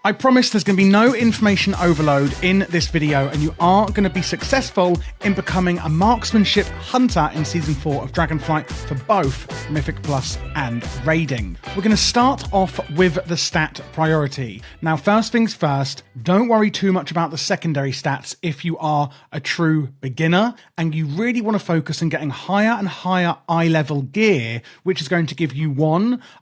I promise there's going to be no information overload in this video, and you are going to be successful in becoming a marksmanship hunter in Season 4 of Dragonflight for both Mythic Plus and Raiding. We're going to start off with the stat priority. Now, first things first, don't worry too much about the secondary stats if you are a true beginner and you really want to focus on getting higher and higher eye level gear, which is going to give you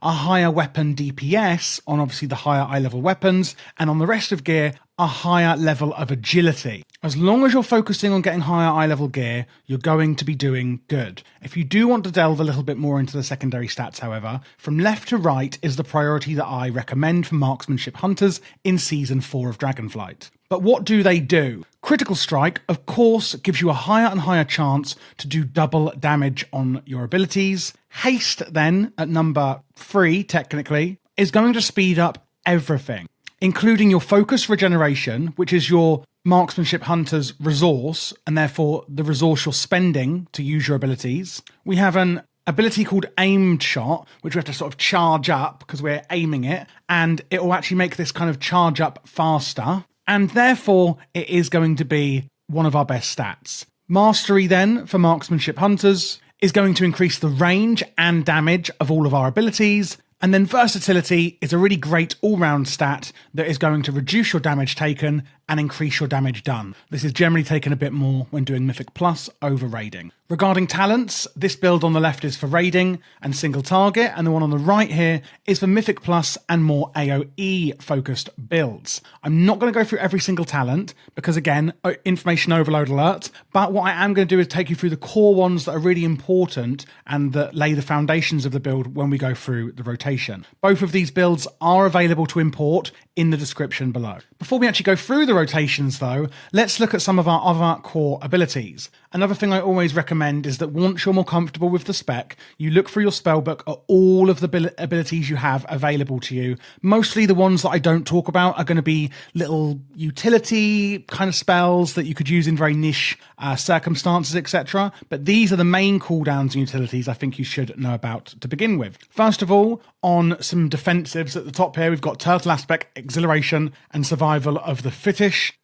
a higher weapon DPS on obviously the higher eye level weapons, and on the rest of gear, a higher level of agility. As long as you're focusing on getting higher eye level gear, you're going to be doing good. If you do want to delve a little bit more into the secondary stats, however, from left to right is the priority that I recommend for marksmanship hunters in Season 4 of Dragonflight. But what do they do? Critical Strike, of course, gives you a higher and higher chance to do double damage on your abilities. Haste, then, at number 3, technically, is going to speed up everything, including your focus regeneration, which is your marksmanship hunter's resource, and therefore the resource you're spending to use your abilities. We have an ability called aimed shot, which we have to sort of charge up because we're aiming it, and it will actually make this kind of charge up faster, and therefore it is going to be one of our best stats. Mastery, then, for marksmanship hunters is going to increase the range and damage of all of our abilities. And then versatility is a really great all-round stat that is going to reduce your damage taken and increase your damage done. This is generally taken a bit more when doing Mythic Plus over Raiding. Regarding talents, this build on the left is for Raiding and single target, and the one on the right here is for Mythic Plus and more AoE focused builds. I'm not going to go through every single talent because, again, information overload alert, but what I am going to do is take you through the core ones that are really important and that lay the foundations of the build when we go through the rotation. Both of these builds are available to import in the description below. Before we actually go through the rotations though, let's look at some of our other core abilities. Another thing I always recommend is that once you're more comfortable with the spec, you look through your spellbook at all of the abilities you have available to you. Mostly the ones that I don't talk about are going to be little utility kind of spells that you could use in very niche circumstances, etc. But these are the main cooldowns and utilities I think you should know about to begin with. First of all, on some defensives at the top here, we've got Turtle Aspect, Exhilaration, and Survival of the Fittest.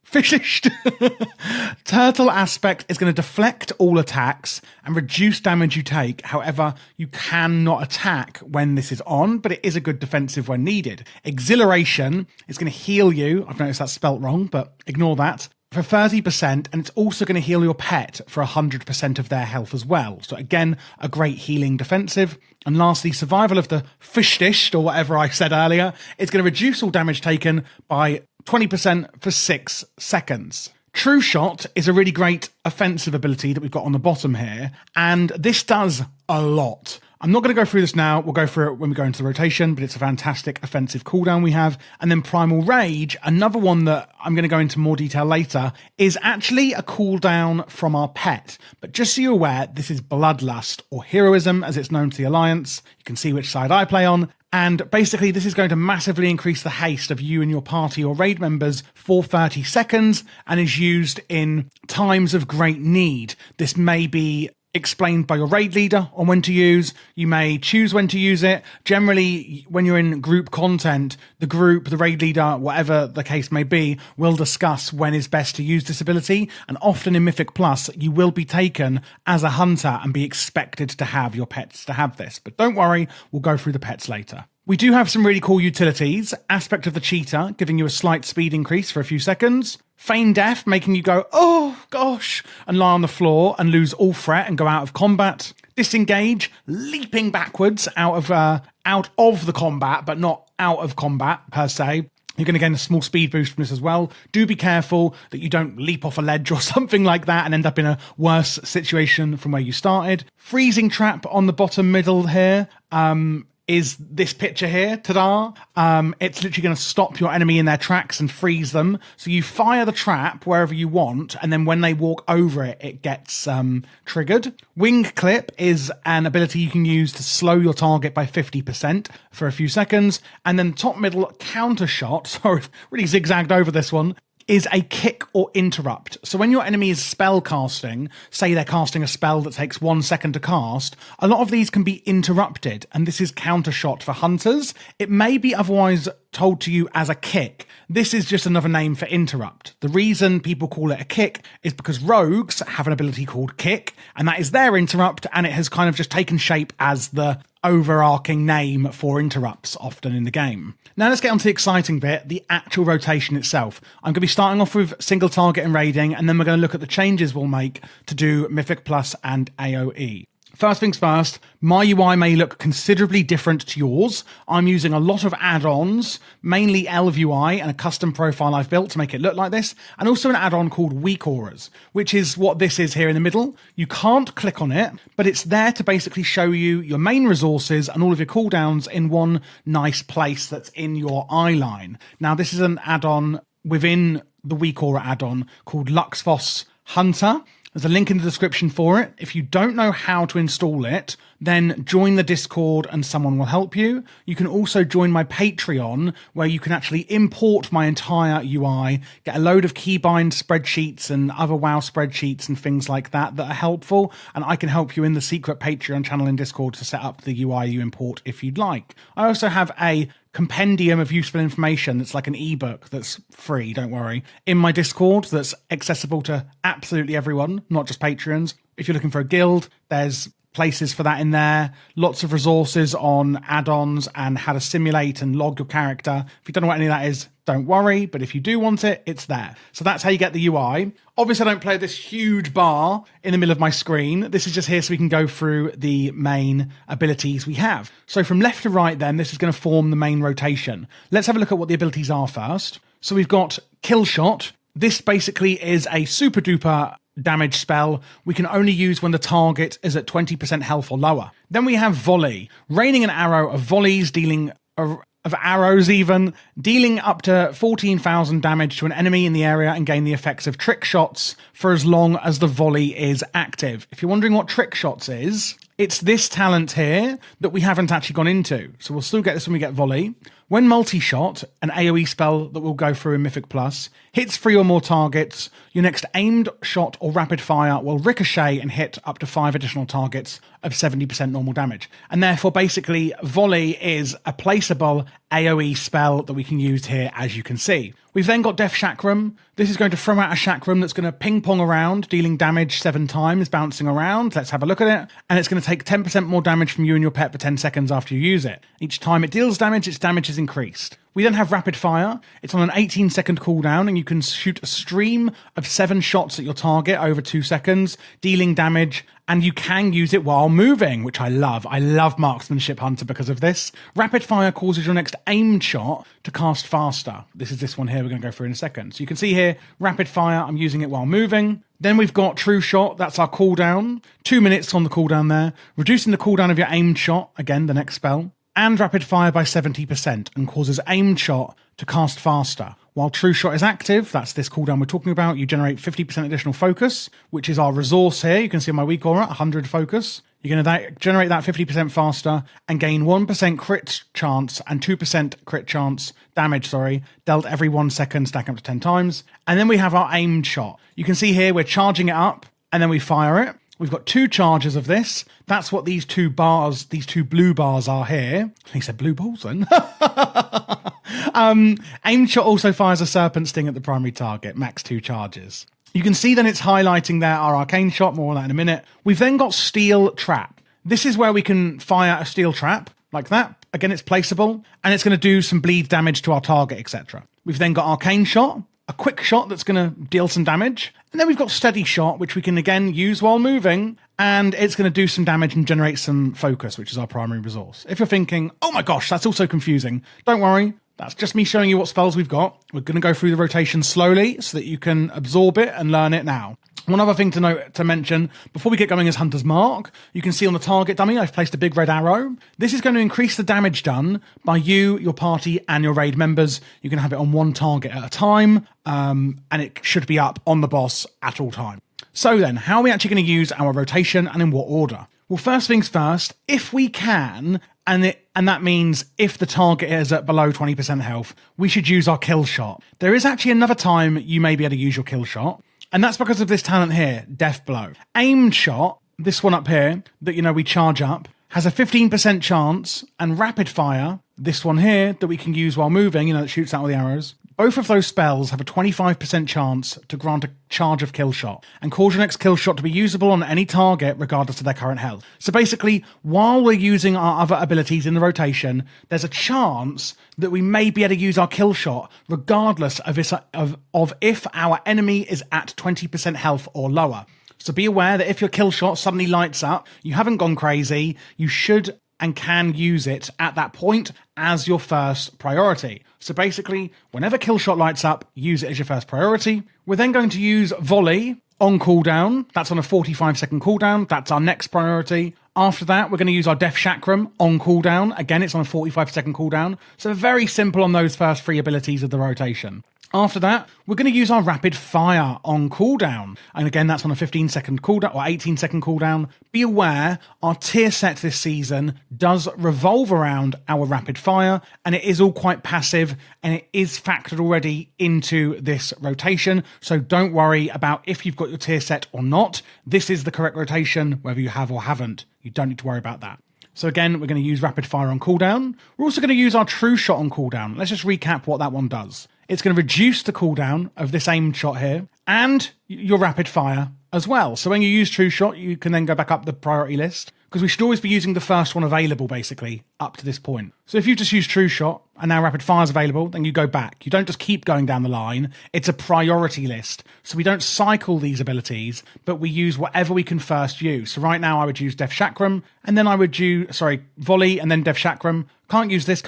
Turtle Aspect is going to deflect all attacks and reduce damage you take. However, you cannot attack when this is on, but it is a good defensive when needed. Exhilaration is going to heal you. I've noticed that's spelt wrong, but ignore that. For 30%, and it's also going to heal your pet for 100% of their health as well. So again, a great healing defensive. And lastly, Survival of the Fittest, or whatever I said earlier, is going to reduce all damage taken by 20% for 6 seconds. True Shot is a really great offensive ability that we've got on the bottom here, and this does a lot. I'm not going to go through this now, we'll go through it when we go into the rotation, but it's a fantastic offensive cooldown we have. And then Primal Rage, another one that I'm going to go into more detail later, is actually a cooldown from our pet. But just so you're aware, this is Bloodlust, or Heroism as it's known to the Alliance. You can see which side I play on. And basically, this is going to massively increase the haste of you and your party or raid members for 30 seconds and is used in times of great need. This may be explained by your raid leader on when to use. You may choose when to use it. Generally, when you're in group content, the group, the raid leader, whatever the case may be, will discuss when is best to use this ability. And often in Mythic Plus, you will be taken as a hunter and be expected to have your pets to have this. But don't worry, we'll go through the pets later. We do have some really cool utilities. Aspect of the Cheetah, giving you a slight speed increase for a few seconds. Feign Death, making you go, oh gosh, and lie on the floor and lose all threat and go out of combat. Disengage, leaping backwards out of the combat, but not out of combat per se. You're going to gain a small speed boost from this as well. Do be careful that you don't leap off a ledge or something like that and end up in a worse situation from where you started. Freezing Trap on the bottom middle here. Is this picture here, ta-da. It's literally going to stop your enemy in their tracks and freeze them. So you fire the trap wherever you want, and then when they walk over it, it gets triggered. Wing Clip is an ability you can use to slow your target by 50% for a few seconds. And then top middle Counter Shot, sorry, really zigzagged over this one, is a kick or interrupt. So when your enemy is spell casting, say they're casting a spell that takes 1 second to cast, a lot of these can be interrupted, and this is counter shot for hunters. It may be otherwise told to you as a kick. This is just another name for interrupt. The reason people call it a kick is because rogues have an ability called kick, and that is their interrupt, and it has kind of just taken shape as the overarching name for interrupts often in the game. Now let's get on to the exciting bit, the actual rotation itself. I'm going to be starting off with single target and raiding, and then we're going to look at the changes we'll make to do Mythic Plus and AoE. First things first, my UI may look considerably different to yours. I'm using a lot of add-ons, mainly Elv UI and a custom profile I've built to make it look like this, and also an add-on called Weak Auras, which is what this is here in the middle. You can't click on it, but it's there to basically show you your main resources and all of your cooldowns in one nice place that's in your eye line. Now, this is an add-on within the Weak Aura add-on called Luxphos Hunter. There's a link in the description for it. If you don't know how to install it, then join the Discord and someone will help you. You can also join my Patreon, where you can actually import my entire UI, get a load of keybind spreadsheets and other WoW spreadsheets and things like that that are helpful, and I can help you in the secret Patreon channel in Discord to set up the UI you import if you'd like. I also have a compendium of useful information that's like an ebook that's free, don't worry, in my Discord that's accessible to absolutely everyone, not just Patreons. If you're looking for a guild, there's places for that in there. Lots of resources on add-ons and how to simulate and log your character. If you don't know what any of that is, don't worry, but if you do want it, it's there. So that's how you get the UI. Obviously, I don't play this huge bar in the middle of my screen. This is just here so we can go through the main abilities we have. So from left to right then, this is going to form the main rotation. Let's have a look at what the abilities are first. So we've got Kill Shot. This basically is a super duper damage spell we can only use when the target is at 20% health or lower. Then we have Volley, raining an arrow of volleys, dealing up to 14,000 damage to an enemy in the area and gain the effects of trick shots for as long as the volley is active. If you're wondering what trick shots is, it's this talent here that we haven't actually gone into. So we'll still get this when we get volley. When multi-shot, an AoE spell that we'll go through in Mythic Plus, hits 3 or more targets, your next aimed shot or rapid fire will ricochet and hit up to 5 additional targets of 70% normal damage. And therefore, basically, volley is a placeable AoE spell that we can use here, as you can see. We've then got Death Chakram. This is going to throw out a chakram that's going to ping pong around, dealing damage 7 times, bouncing around. Let's have a look at it. And it's going to take 10% more damage from you and your pet for 10 seconds after you use it. Each time it deals damage, its damage is increased. We then have Rapid Fire. It's on an 18-second cooldown, and you can shoot a stream of 7 shots at your target over 2 seconds, dealing damage, and you can use it while moving, which I love. I love Marksmanship Hunter because of this. Rapid Fire causes your next aimed shot to cast faster. This is this one here we're going to go through in a second. So you can see here, Rapid Fire, I'm using it while moving. Then we've got True Shot, that's our cooldown. 2 minutes on the cooldown there. Reducing the cooldown of your aimed shot, again, the next spell. And Rapid Fire by 70% and causes aimed shot to cast faster. While True Shot is active, that's this cooldown we're talking about, you generate 50% additional focus, which is our resource here. You can see on my weak aura, 100 focus. You're going to generate that 50% faster and gain 1% crit chance and 2% crit chance damage, dealt every 1 second, stacking up to 10 times. And then we have our aimed shot. You can see here we're charging it up and then we fire it. We've got 2 charges of this. That's what these 2 bars, these 2 blue bars are here. He said blue balls then. Aimed shot also fires a serpent sting at the primary target, max 2 charges. You can see then it's highlighting there our arcane shot, more on that in a minute. We've then got Steel Trap. This is where we can fire a steel trap like that. Again, it's placeable and it's going to do some bleed damage to our target, etc. We've then got Arcane Shot, a quick shot that's going to deal some damage. And then we've got Steady Shot, which we can again use while moving, and it's going to do some damage and generate some focus, which is our primary resource. If you're thinking, oh my gosh, that's all so confusing, don't worry. That's just me showing you what spells we've got. We're going to go through the rotation slowly so that you can absorb it and learn it now. One other thing to mention, before we get going is Hunter's Mark. You can see on the target dummy, I've placed a big red arrow. This is going to increase the damage done by you, your party, and your raid members. You can have it on one target at a time, and it should be up on the boss at all time. So then, how are we actually going to use our rotation and in what order? Well, first things first, if we can, and that means if the target is at below 20% health, we should use our kill shot. There is actually another time you may be able to use your kill shot, and that's because of this talent here, Death Blow. Aimed shot, this one up here, that we charge up, has a 15% chance, and rapid fire, this one here, that we can use while moving, that shoots out all the arrows. Both of those spells have a 25% chance to grant a charge of kill shot and cause your next kill shot to be usable on any target regardless of their current health. So basically, while we're using our other abilities in the rotation, there's a chance that we may be able to use our kill shot regardless of if our enemy is at 20% health or lower. So be aware that if your kill shot suddenly lights up, you haven't gone crazy, you should and can use it at that point as your first priority. So basically, whenever kill shot lights up, use it as your first priority. We're then going to use volley on cooldown. That's on a 45-second cooldown. That's our next priority. After that, we're going to use our Death Chakram on cooldown. Again, it's on a 45-second cooldown. So very simple on those first three abilities of the rotation. After that, we're going to use our Rapid Fire on cooldown. And again, that's on a 15-second cooldown or 18-second cooldown. Be aware, our tier set this season does revolve around our Rapid Fire, and it is all quite passive, and it is factored already into this rotation. So don't worry about if you've got your tier set or not. This is the correct rotation, whether you have or haven't. You don't need to worry about that. So again, we're going to use Rapid Fire on cooldown. We're also going to use our True Shot on cooldown. Let's just recap what that one does. It's going to reduce the cooldown of this aimed shot here and your Rapid Fire as well. So when you use True Shot, you can then go back up the priority list because we should always be using the first one available, basically, up to this point. So if you just use True Shot and now Rapid Fire is available, then you go back. You don't just keep going down the line. It's a priority list. So we don't cycle these abilities, but we use whatever we can first use. So right now I would use Death Chakram, and then I would use, Volley, and then Death Chakram. Can't use this.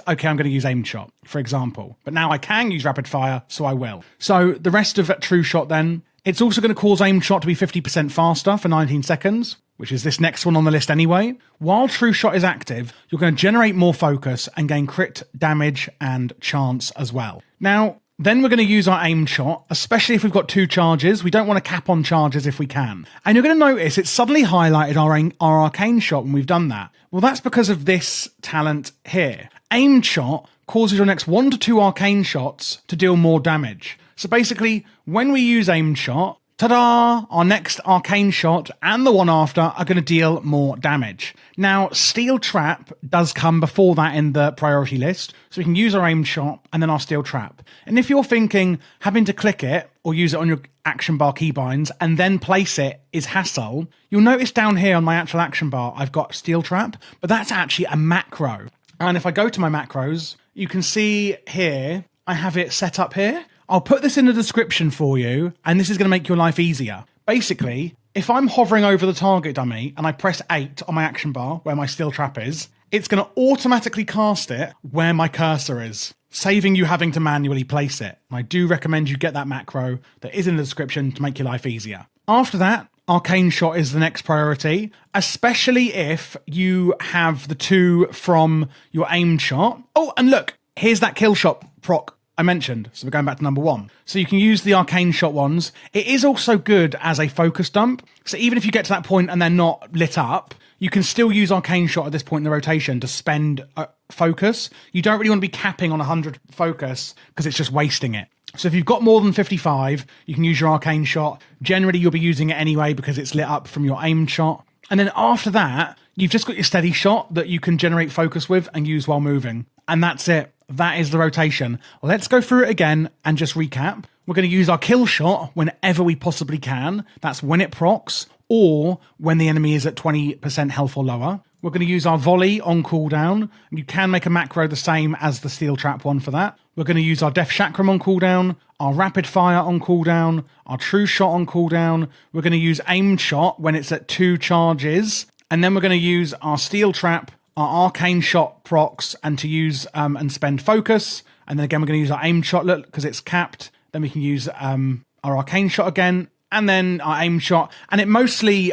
Okay, I'm going to use Aimed Shot, for example. But now I can use Rapid Fire, so I will. So the rest of True Shot then, it's also going to cause Aimed Shot to be 50% faster for 19 seconds, which is this next one on the list anyway. While True Shot is active, you're going to generate more focus and gain crit damage and chance as well. Now, then we're going to use our Aimed Shot, especially if we've got 2 charges. We don't want to cap on charges if we can. And you're going to notice it's suddenly highlighted our Arcane Shot when we've done that. Well, that's because of this talent here. Aimed Shot causes your next 1 to 2 Arcane Shots to deal more damage. So basically, when we use Aimed Shot, ta-da! Our next Arcane Shot and the one after are going to deal more damage. Now, Steel Trap does come before that in the priority list, so we can use our Aimed Shot and then our Steel Trap. And if you're thinking having to click it or use it on your action bar keybinds and then place it is hassle, you'll notice down here on my actual action bar, I've got Steel Trap, but that's actually a macro. And if I go to my macros, you can see here, I have it set up here. I'll put this in the description for you, and this is going to make your life easier. Basically, if I'm hovering over the target dummy and I press 8 on my action bar where my Steel Trap is, it's going to automatically cast it where my cursor is, saving you having to manually place it. And I do recommend you get that macro that is in the description to make your life easier. After that, Arcane Shot is the next priority, especially if you have the 2 from your Aimed Shot. Oh, and look, here's that Kill Shot proc I mentioned. So we're going back to number 1. So you can use the Arcane Shot ones. It is also good as a focus dump. So even if you get to that point and they're not lit up, you can still use Arcane Shot at this point in the rotation to spend focus. You don't really want to be capping on 100 focus because it's just wasting it. So if you've got more than 55, you can use your Arcane Shot. Generally, you'll be using it anyway because it's lit up from your Aimed Shot. And then after that, you've just got your Steady Shot that you can generate focus with and use while moving. And that's it. That is the rotation. Let's go through it again and just recap. We're going to use our Kill Shot whenever we possibly can. That's when it procs or when the enemy is at 20% health or lower. We're going to use our Volley on cooldown. You can make a macro the same as the Steel Trap one for that. We're going to use our Death Chakram on cooldown, our Rapid Fire on cooldown, our True Shot on cooldown. We're going to use Aimed Shot when it's at 2 charges. And then we're going to use our Steel Trap, our Arcane Shot procs, and to use and spend focus. And then again, we're going to use our Aimed Shot because it's capped. Then we can use our Arcane Shot again, and then our Aimed Shot. And it mostly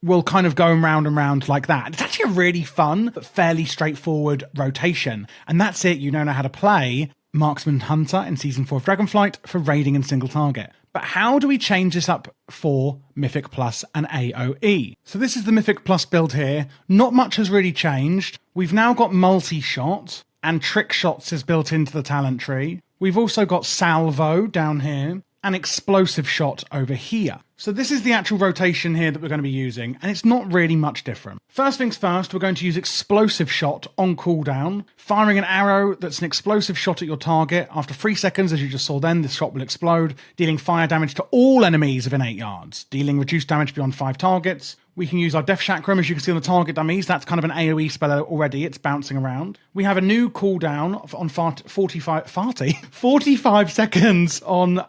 will kind of go round and round like that. It's actually a really fun but fairly straightforward rotation. And that's it. You know how to play Marksman Hunter in Season 4 of Dragonflight for raiding and single target. But how do we change this up for Mythic Plus and AoE? So this is the Mythic Plus build here. Not much has really changed. We've now got multi-shot, and trick shots is built into the talent tree. We've also got salvo down here, and explosive shot over here. So this is the actual rotation here that we're going to be using, and it's not really much different. First things first, we're going to use explosive shot on cooldown, firing an arrow that's an explosive shot at your target. After 3 seconds, as you just saw then, this shot will explode, dealing fire damage to all enemies within 8 yards, dealing reduced damage beyond 5 targets. We can use our Death Chakram, as you can see on the target dummies. That's kind of an AoE spell already. It's bouncing around. We have a new cooldown on 45 seconds on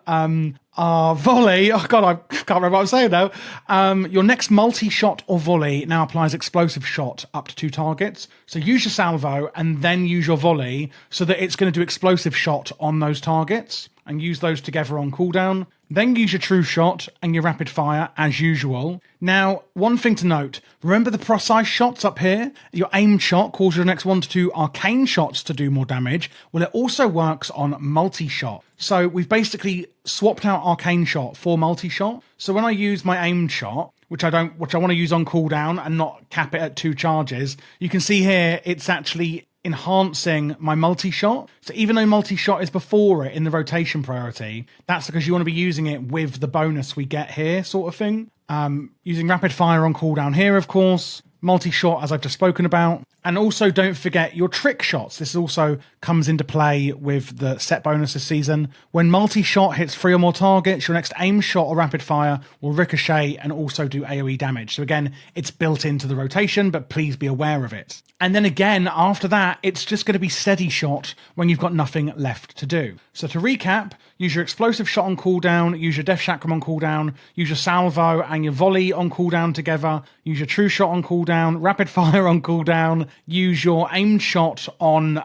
our volley. Oh god, I can't remember what I'm saying now. Your next multi-shot or volley now applies explosive shot up to 2 targets. So use your salvo and then use your volley so that it's going to do explosive shot on those targets and use those together on cooldown. Then use your true shot and your rapid fire as usual. Now, one thing to note, remember the precise shots up here? Your aimed shot causes your next 1 to 2 arcane shots to do more damage. Well, it also works on multi-shot. So we've basically swapped out arcane shot for multi-shot. So when I use my aimed shot, which I want to use on cooldown and not cap it at 2 charges, you can see here it's actually enhancing my multi-shot. So even though multi-shot is before it in the rotation priority, that's because you want to be using it with the bonus we get here, sort of thing. Using rapid fire on cooldown here, of course. Multi-shot, as I've just spoken about. And also don't forget your trick shots. This also comes into play with the set bonus this season. When multi-shot hits 3 or more targets, your next aim shot or rapid fire will ricochet and also do AoE damage. So again, it's built into the rotation, but please be aware of it. And then again, after that, it's just going to be steady shot when you've got nothing left to do. So to recap, use your explosive shot on cooldown, use your Death Chakram on cooldown, use your salvo and your volley on cooldown together, use your true shot on cooldown, rapid fire on cooldown, use your aimed shot on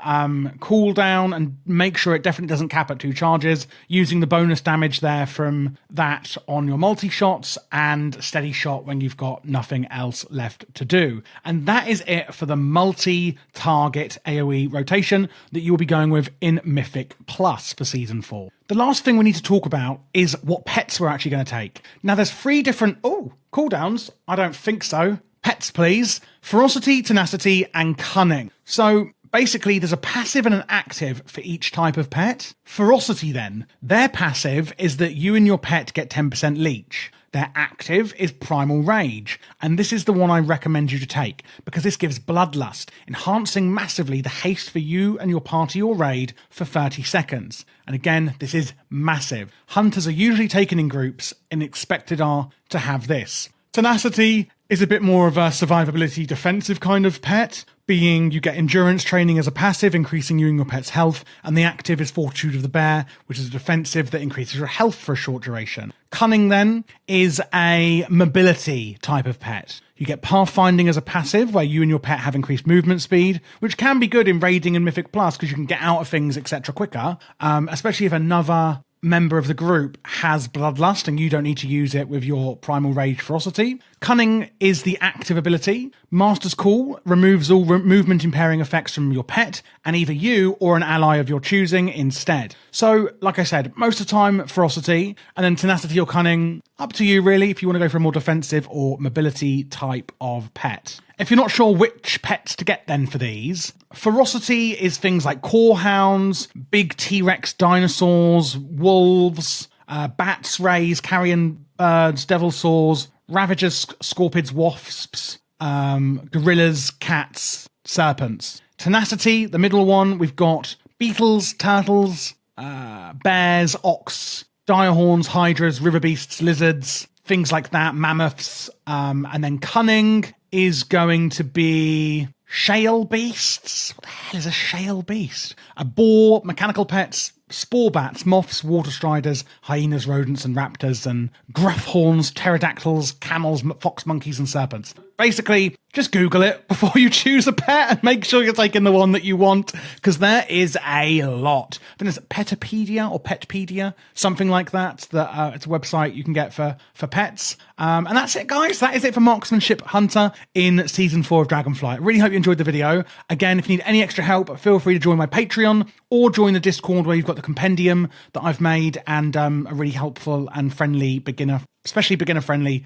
cooldown and make sure it definitely doesn't cap at 2 charges, using the bonus damage there from that on your multi-shots, and steady shot when you've got nothing else left to do. And that is it for the multi-target AoE rotation that you will be going with in Mythic Plus for Season 4. The last thing we need to talk about is what pets we're actually going to take. Now there's 3 different... cooldowns? I don't think so. Pets, please. Ferocity, Tenacity, and Cunning. So basically, there's a passive and an active for each type of pet. Ferocity, then. Their passive is that you and your pet get 10% leech. Their active is Primal Rage, and this is the one I recommend you to take, because this gives Bloodlust, enhancing massively the haste for you and your party or raid for 30 seconds. And again, this is massive. Hunters are usually taken in groups and expected are to have this. Tenacity is a bit more of a survivability defensive kind of pet, being you get endurance training as a passive, increasing you and your pet's health, and the active is Fortitude of the Bear, which is a defensive that increases your health for a short duration. Cunning, then, is a mobility type of pet. You get Pathfinding as a passive, where you and your pet have increased movement speed, which can be good in raiding and Mythic Plus, because you can get out of things, etc. quicker, especially if another member of the group has Bloodlust and you don't need to use it with your Primal Rage Ferocity. Cunning is the active ability. Master's Call removes all movement impairing effects from your pet and either you or an ally of your choosing instead. So, like I said, most of the time Ferocity, and then Tenacity or Cunning, up to you really if you want to go for a more defensive or mobility type of pet. If you're not sure which pets to get then for these, Ferocity is things like Corehounds, big T-Rex dinosaurs, wolves, bats, rays, carrion birds, devil saws, ravagers, scorpids, wasps, gorillas, cats, serpents. Tenacity, the middle one, we've got beetles, turtles, bears, ox, direhorns, hydras, river beasts, lizards, things like that, mammoths, and then Cunning is going to be shale beasts. What the hell is a shale beast? A boar, mechanical pets, spore bats, moths, water striders, hyenas, rodents, and raptors, and gruff horns, pterodactyls, camels, fox monkeys, and serpents. Basically, just Google it before you choose a pet and make sure you're taking the one that you want, because there is a lot. Then there's Petopedia or Petpedia, something like that. It's a website you can get for pets. And that's it, guys. That is it for Marksmanship Hunter in Season 4 of Dragonflight. Really hope you enjoyed the video. Again, if you need any extra help, feel free to join my Patreon or join the Discord where you've got the compendium that I've made and a really helpful and friendly beginner especially beginner-friendly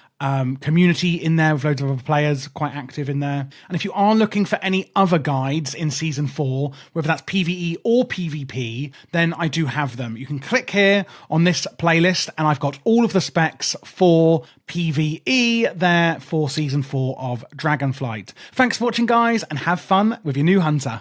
community in there with loads of other players, quite active in there. And if you are looking for any other guides in Season 4, whether that's PvE or PvP, then I do have them. You can click here on this playlist, and I've got all of the specs for PvE there for Season 4 of Dragonflight. Thanks for watching, guys, and have fun with your new hunter.